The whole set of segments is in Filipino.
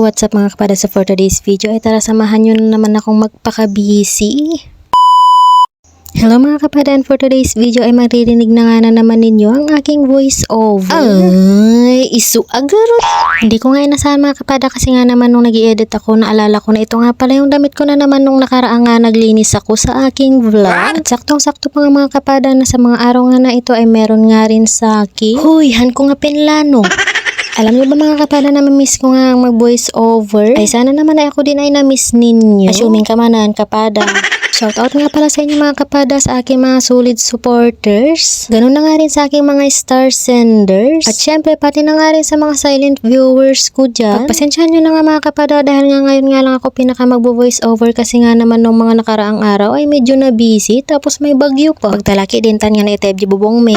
what's up mga kapada, sa for today's video ay tara samahan nyo na naman akong magpaka-busy. Hello mga kapada, and for today's video ay maririnig na nga na naman ninyo ang aking voice over. Ay, isu agarot. Hindi ko nga inasahan mga kapada kasi nga naman nung nag-i-edit ako, naalala ko na ito nga pala yung damit ko na naman nung nakaraang nga naglinis ako sa aking vlog. At saktong-sakto pa nga mga kapada na sa mga araw nga na ito ay meron nga rin sa akin. Huy, han ko nga pinlano. Alam niyo ba mga kapada na miss ko nga mag-voice over? Ay sana naman ay ako din ay na-miss ninyo. Assuming ka manan kapada. Shoutout nga pala sa inyo mga kapada, sa aking mga solid supporters. Ganun na nga rin sa aking mga star senders. At syempre pati na nga rin sa mga silent viewers ko dyan. Pagpasensyahan nyo na nga mga kapada dahil nga ngayon nga lang ako pinaka mag-voice over kasi nga naman nung mga nakaraang araw ay medyo na busy tapos may bagyo pa. Pagtalaki din tan nga na itebji bubong me.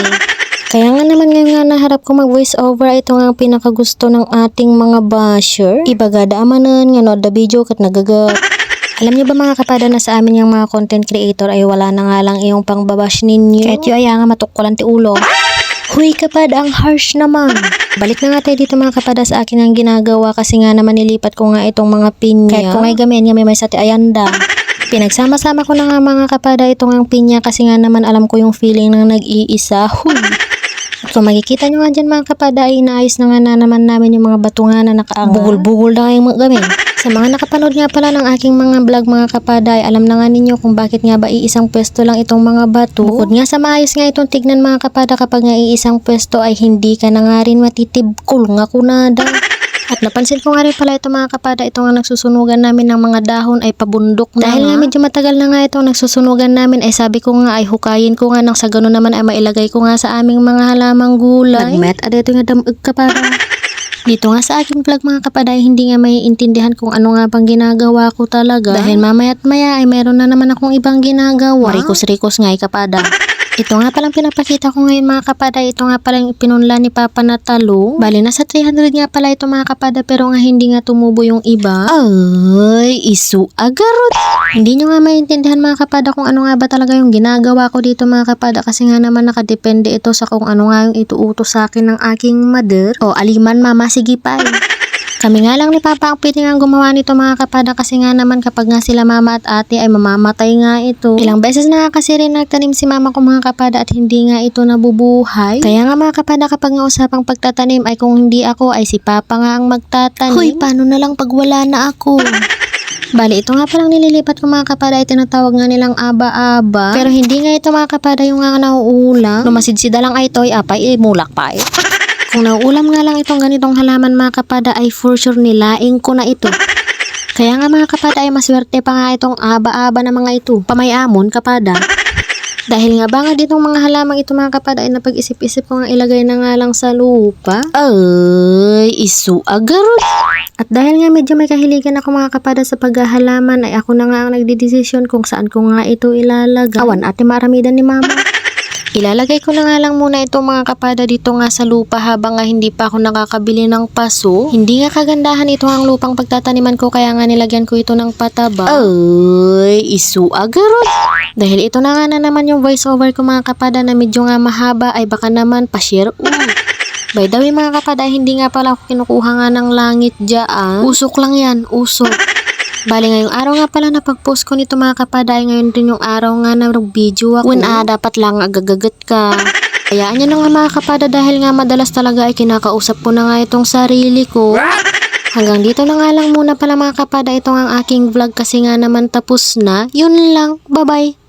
Kaya nga naman ngayon nga naharap ko mag-voice over, ito nga ang pinakagusto ng ating mga basher. Ibagada amanan nga no the video kat nagagat. Alam niyo ba mga kapada na sa amin yung mga content creator ay wala na nga lang iyong pangbabash ninyo. Kahit yung ay nga matukulan ti ulo. Huy kapada, ang harsh naman. Balik na nga tayo dito mga kapada sa akin ang ginagawa kasi nga naman nilipat ko nga itong mga pinya. Kahit kung ay gamin nga may sa ti ayanda. Pinagsama-sama ko na nga mga kapada itong ang pinya kasi nga naman alam ko yung feeling ng nag-iisa. Huy. At kung makikita nyo nga dyan mga kapada ay inaayos na nga na naman namin yung mga batungan na nakaangat. Bugol-bugol na kayong magamin. Sa mga nakapanood nga pala ng aking mga vlog mga kapada ay alam na nga ninyo kung bakit nga ba iisang pwesto lang itong mga bato. Bukod nga sa maayos nga itong tignan mga kapada, kapag nga iisang pwesto ay hindi ka na nga rin matitibkol nga kunada. At napansin ko nga rin pala ito mga kapada, ito nga nagsusunugan namin ng mga dahon ay pabundok na. Dahil nga medyo matagal na nga itong nagsusunugan namin ay sabi ko nga ay hukayin ko nga nang sa ganun naman ay mailagay ko nga sa aming mga halamang gulay. Nagmet at ito nga damag kapada. Dito nga sa aking vlog mga kapada ay hindi nga maiintindihan kung ano nga pang ginagawa ko talaga. Dahil mamaya't maya ay meron na naman akong ibang ginagawa. Marikos-rikos nga ay kapada. Ito nga palang pinapakita ko ngayon mga kapada, ito nga palang ipinunla ni Papa na talong. Bali na sa 300 nga pala ito mga kapada pero nga hindi nga tumubo yung iba. Ay, isu agarot. Hindi nyo nga maintindihan mga kapada kung ano nga ba talaga yung ginagawa ko dito mga kapada kasi nga naman nakadepende ito sa kung ano nga yung ituutos sa akin ng aking mother. O aliman mama, sige pa. Kami nga lang ni Papa ang pwede nga gumawa nito mga kapada kasi nga naman kapag nga sila mama at ate ay mamamatay nga ito. Ilang beses na nga kasi rin nagtanim si mama ko mga kapada at hindi nga ito nabubuhay. Kaya nga mga kapada kapag nga usapang pagtatanim ay kung hindi ako ay si Papa nga ang magtatanim. Hoy, paano na lang pag wala na ako? Bali, ito nga palang nililipat ko mga kapada ay tinatawag nga nilang aba-aba. Pero hindi nga ito mga kapada yung nga nauulang. Lumasidsida lang ay ito ay apay mulak pa eh. Kung nauulam nga lang itong ganitong halaman mga kapada ay for sure nilaing ko na ito. Kaya nga mga kapada ay maswerte pa nga itong aba-aba na mga ito. Pamayamon kapada. Dahil nga ba nga ditong mga halamang ito mga kapada ay napag-isip-isip ko nga ilagay na nga lang sa lupa. Ay, isu agarot. At dahil nga medyo may kahiligan ako mga kapada sa paghahalaman ay ako na nga ang nagdidesisyon kung saan ko nga ito ilalagay. Awan ate maramidan ni mama. Ilalagay ko na nga lang muna itong mga kapada dito nga sa lupa habang nga hindi pa ako nakakabili ng paso. Hindi nga kagandahan ito ang lupang pagtataniman ko kaya nga nilagyan ko ito ng pataba. Ay, isu agarot. Dahil ito na nga na naman yung voice over ko mga kapada na medyo nga mahaba ay baka naman pa-share. By the way mga kapada, hindi nga pala ako kinukuha nga ng langit dyan. Usok lang yan, usok. Bali ngayong araw nga pala na pag-post ko nito mga kapada ay ngayon din yung araw nga na nag-video ako. Dapat lang agagagat ka. Hayaan nyo na nga mga kapada dahil nga madalas talaga ay kinakausap ko na nga itong sarili ko. Hanggang dito na nga lang muna pala mga kapada itong ang aking vlog kasi nga naman tapos na. Yun lang, bye bye.